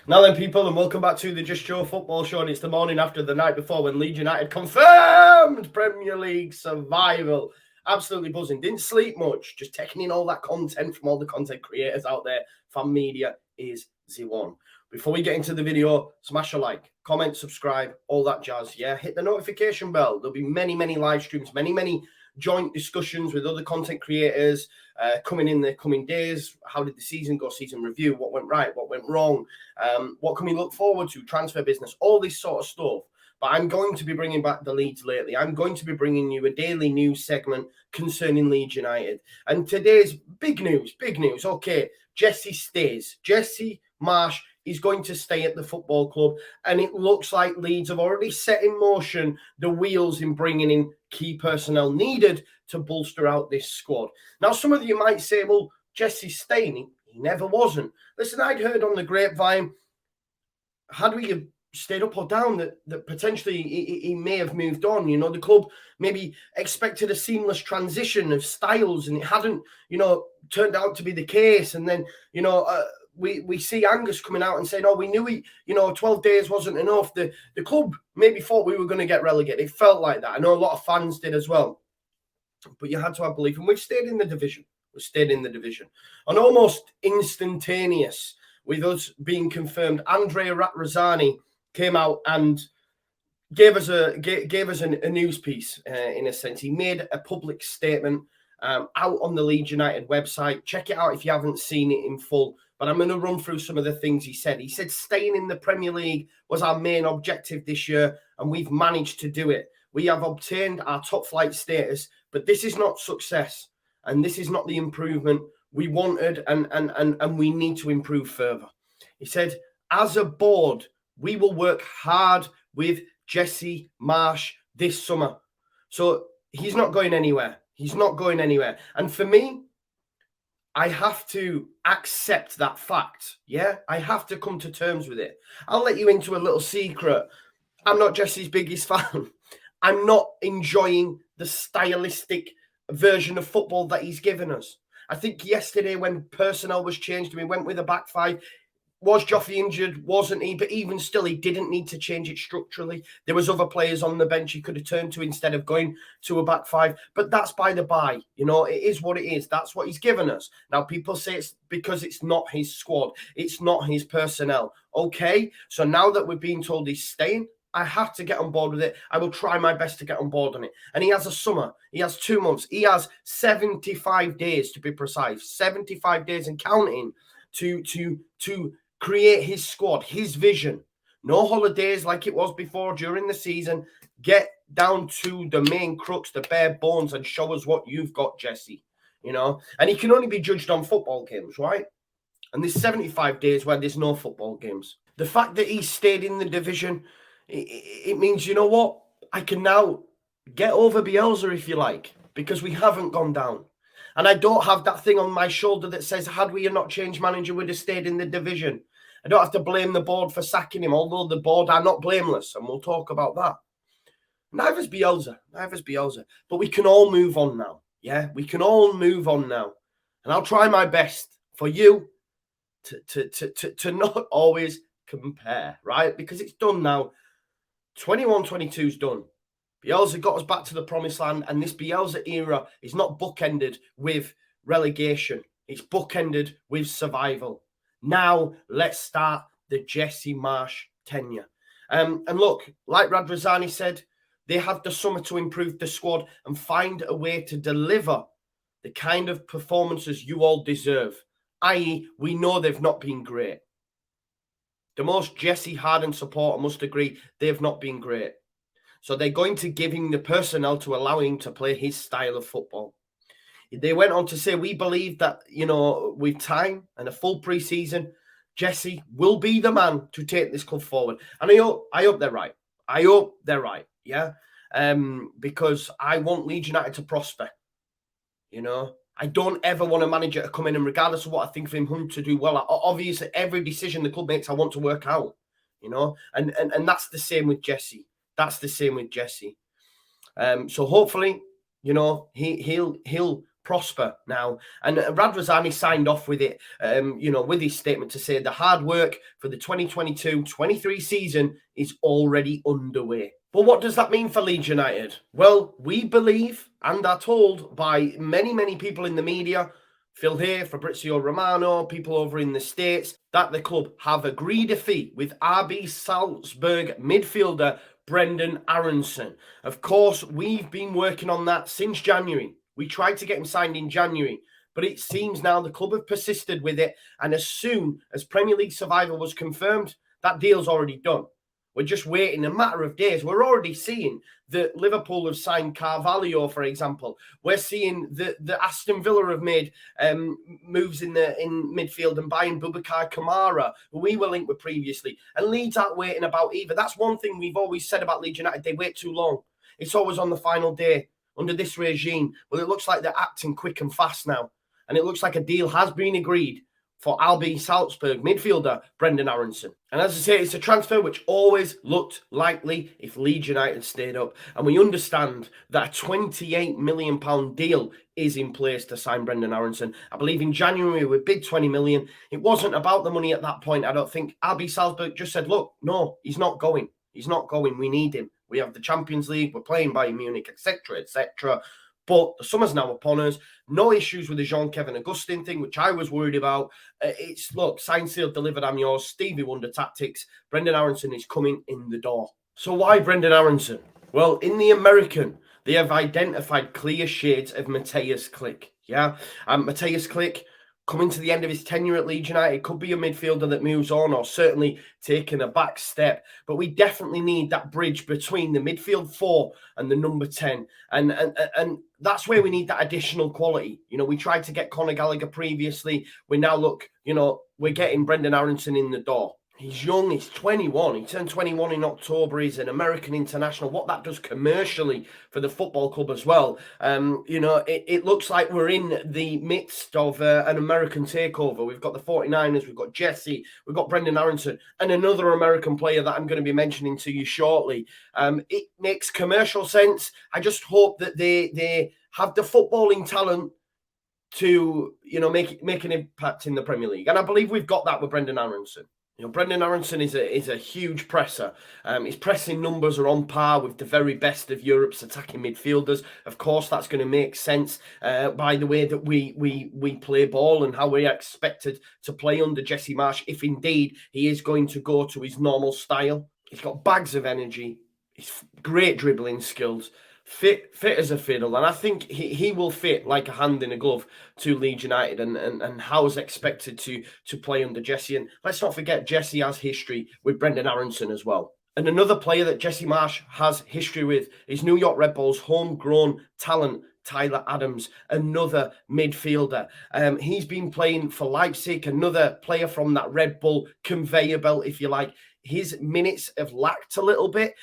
Now then, people, and welcome back to the Just Joe football show. And it's the morning after the night before when Leeds United confirmed Premier League survival. Absolutely buzzing. Didn't sleep much. Just taking in all that content from all the content creators out there. Fan media is the one. Before we get into the video, smash a like, comment, subscribe, all that jazz. Yeah, hit the notification bell. There'll be many live streams, many joint discussions with other content creators coming in the coming days. How did the season go? Season review. What went right? What went wrong? What can we look forward to? Transfer business. All this sort of stuff. But I'm going to be bringing back the Leeds lately. I'm going to be bringing you a daily news segment concerning Leeds United. And today's big news. Okay, Jesse stays. Jesse Marsh is going to stay at the football club. And it looks like Leeds have already set in motion the wheels in bringing in key personnel needed to bolster out this squad. Now, some of you might say, well, Jesse's staying. He never wasn't. Listen, I'd heard on the grapevine, had we stayed up or down, that potentially he may have moved on. You know, the club maybe expected a seamless transition of styles, and it hadn't, turned out to be the case. And then, we see Angus coming out and saying, oh, we knew 12 days wasn't enough. The club maybe thought we were going to get relegated. It felt like that. I know a lot of fans did as well. But you had to have belief. And we've stayed in the division. And almost instantaneous with us being confirmed, Andrea Razzani came out and gave us a news piece, in a sense. He made a public statement out on the Leeds United website. Check it out if you haven't seen it in full. But I'm going to run through some of the things he said. He said staying in the Premier League was our main objective this year, and we've managed to do it. We have obtained our top flight status, but this is not success, and this is not the improvement we wanted, and we need to improve further. He said, as a board, we will work hard with Jesse Marsh this summer. So he's not going anywhere. And for me, I have to accept that fact. Yeah, I have to come to terms with it. I'll let you into a little secret. I'm not Jesse's biggest fan. I'm not enjoying the stylistic version of football that he's given us. I think yesterday when personnel was changed and we went with a back five, was Joffrey injured? Wasn't he? But even still, he didn't need to change it structurally. There was other players on the bench he could have turned to instead of going to a back five. But that's by the by. It is what it is. That's what he's given us. Now, people say it's because it's not his squad. It's not his personnel. Okay, so now that we're being told he's staying, I have to get on board with it. I will try my best to get on board on it. And he has a summer. He has 2 months. He has 75 days, to be precise. 75 days and counting to create his squad, his vision. No holidays like it was before during the season. Get down to the main crux, the bare bones, and show us what you've got, Jesse. And he can only be judged on football games, right? And there's 75 days where there's no football games. The fact that he stayed in the division, it means, you know what? I can now get over Bielsa, if you like, because we haven't gone down. And I don't have that thing on my shoulder that says, had we not changed manager, we'd have stayed in the division. I don't have to blame the board for sacking him, although the board are not blameless, and we'll talk about that. Neither's Bielsa. But we can all move on now. Yeah, we can all move on now. And I'll try my best for you to not always compare, right? Because it's done now. 21-22's done. Bielsa got us back to the promised land, and this Bielsa era is not bookended with relegation. It's bookended with survival. Now, let's start the Jesse Marsh tenure. And look, like Razzani said, they have the summer to improve the squad and find a way to deliver the kind of performances you all deserve, i.e., we know they've not been great. The most Jesse Harden supporter must agree they've not been great. So they're going to give him the personnel to allow him to play his style of football. They went on to say, we believe that, with time and a full pre-season, Jesse will be the man to take this club forward. And I hope they're right. Yeah. Because I want Leeds United to prosper. I don't ever want a manager to come in and regardless of what I think of him to do well. Obviously, every decision the club makes, I want to work out, and that's the same with Jesse. So hopefully, he'll prosper now. And Radrazani signed off with it, with his statement to say the hard work for the 2022-23 season is already underway. But what does that mean for Leeds United? Well, we believe and are told by many, many people in the media, Phil here, Fabrizio Romano, people over in the States, that the club have agreed a fee with RB Salzburg midfielder Brenden Aaronson. Of course, we've been working on that since January. We tried to get him signed in January, but it seems now the club have persisted with it. And as soon as Premier League survival was confirmed, that deal's already done. We're just waiting a matter of days. We're already seeing that Liverpool have signed Carvalho, for example. We're seeing the Aston Villa have made moves in midfield and buying Boubacar Kamara, who we were linked with previously. And Leeds aren't waiting about either. That's one thing we've always said about Leeds United. They wait too long. It's always on the final day under this regime. Well, it looks like they're acting quick and fast now. And it looks like a deal has been agreed for RB Salzburg midfielder Brenden Aaronson. And as I say, it's a transfer which always looked likely if Leeds United stayed up. And we understand that a £28 million deal is in place to sign Brenden Aaronson. I believe in January we bid 20 million. It wasn't about the money at that point. I don't think RB Salzburg just said, look, no, he's not going. He's not going. We need him. We have the Champions League. We're playing Bayern Munich, etc., etc. But the summer's now upon us. No issues with the Jean-Kevin Augustin thing, which I was worried about. It's, look, signed, sealed, delivered, I'm yours. Stevie Wonder tactics. Brenden Aaronson is coming in the door. So why Brenden Aaronson? Well, in the American, they have identified clear shades of Matthias Klick. Yeah, Matthias Klick, coming to the end of his tenure at Leeds United, could be a midfielder that moves on or certainly taking a back step. But we definitely need that bridge between the midfield 4 and the number 10. And that's where we need that additional quality. You know, we tried to get Conor Gallagher previously. We now look, we're getting Brenden Aaronson in the door. He's young, he's 21. He turned 21 in October. He's an American international. What that does commercially for the football club as well. It looks like we're in the midst of an American takeover. We've got the 49ers, we've got Jesse, we've got Brenden Aaronson, and another American player that I'm going to be mentioning to you shortly. It makes commercial sense. I just hope that they have the footballing talent to, make an impact in the Premier League. And I believe we've got that with Brenden Aaronson. Brenden Aaronson is a huge presser. His pressing numbers are on par with the very best of Europe's attacking midfielders. Of course, that's going to make sense by the way that we play ball and how we're expected to play under Jesse Marsch, if indeed he is going to go to his normal style. He's got bags of energy. He's great dribbling skills. Fit as a fiddle, and I think he will fit like a hand in a glove to Leeds United and how's expected to play under Jesse. And let's not forget, Jesse has history with Brenden Aaronson as well. And another player that Jesse Marsch has history with is New York Red Bulls homegrown talent Tyler Adams, another midfielder. He's been playing for Leipzig, another player from that Red Bull conveyor belt, if you like. His minutes have lacked a little bit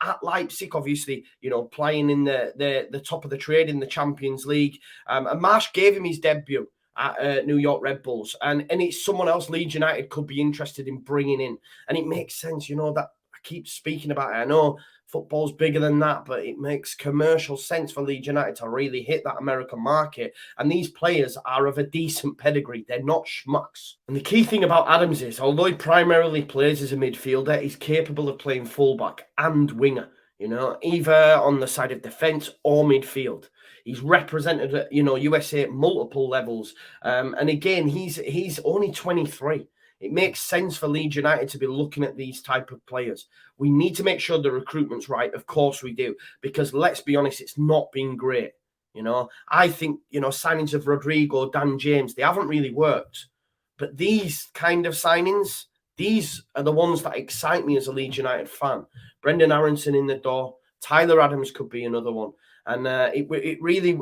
at Leipzig, obviously, playing in the top of the trade in the Champions League. And Marsch gave him his debut at New York Red Bulls. And it's someone else Leeds United could be interested in bringing in. And it makes sense, that I keep speaking about it. I know football's bigger than that, but it makes commercial sense for Leeds United to really hit that American market. And these players are of a decent pedigree. They're not schmucks. And the key thing about Adams is, although he primarily plays as a midfielder, he's capable of playing fullback and winger, either on the side of defence or midfield. He's represented at, USA at multiple levels. And again, he's only 23. It makes sense for Leeds United to be looking at these type of players. We need to make sure the recruitment's right. Of course we do. Because let's be honest, it's not been great. I think, signings of Rodrigo, Dan James, they haven't really worked. But these kind of signings, these are the ones that excite me as a Leeds United fan. Brenden Aaronson in the door. Tyler Adams could be another one. And it really,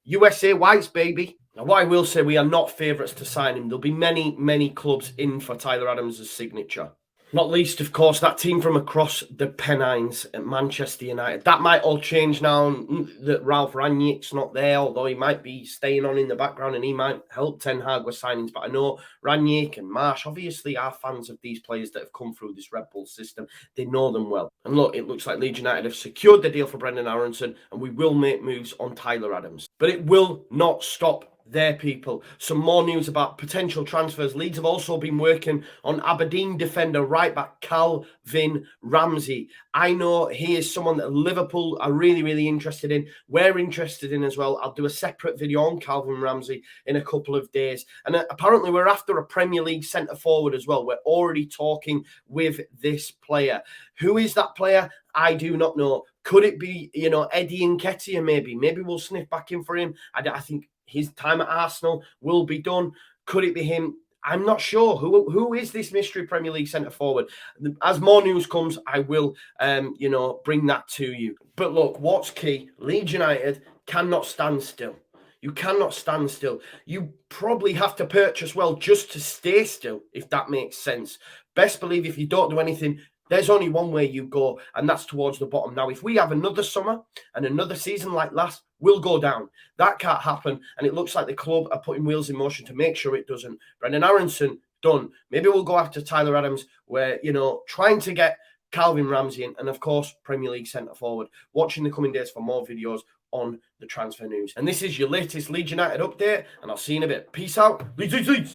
USA Whites, baby. Now, what I will say, we are not favourites to sign him. There'll be many, many clubs in for Tyler Adams' signature. Not least, of course, that team from across the Pennines at Manchester United. That might all change now that Ralph Rangnick's not there, although he might be staying on in the background and he might help Ten Hag with signings. But I know Rangnick and Marsh obviously are fans of these players that have come through this Red Bull system. They know them well. And look, it looks like Leeds United have secured the deal for Brenden Aaronson, and we will make moves on Tyler Adams. But it will not stop there, people. Some more news about potential transfers. Leeds have also been working on Aberdeen defender right back Calvin Ramsey. I know he is someone that Liverpool are really interested in. We're interested in as well. I'll do a separate video on Calvin Ramsey in a couple of days. And apparently we're after a Premier League centre forward as well. We're already talking with this player. Who is that player? I do not know. Could it be, Eddie Nketiah maybe? Maybe we'll sniff back in for him. I think his time at Arsenal will be done. Could it be him? I'm not sure. Who is this mystery Premier League centre forward? As more news comes, I will, bring that to you. But look, what's key? Leeds United cannot stand still. You cannot stand still. You probably have to purchase well just to stay still, if that makes sense. Best believe if you don't do anything, there's only one way you go, and that's towards the bottom. Now, if we have another summer and another season like last, we'll go down. That can't happen, and it looks like the club are putting wheels in motion to make sure it doesn't. Brenden Aaronson, done. Maybe we'll go after Tyler Adams, where, trying to get Calvin Ramsey in, and, of course, Premier League centre-forward. Watch in the coming days for more videos on the transfer news. And this is your latest Leeds United update, and I'll see you in a bit. Peace out. Leeds, Leeds, Leeds.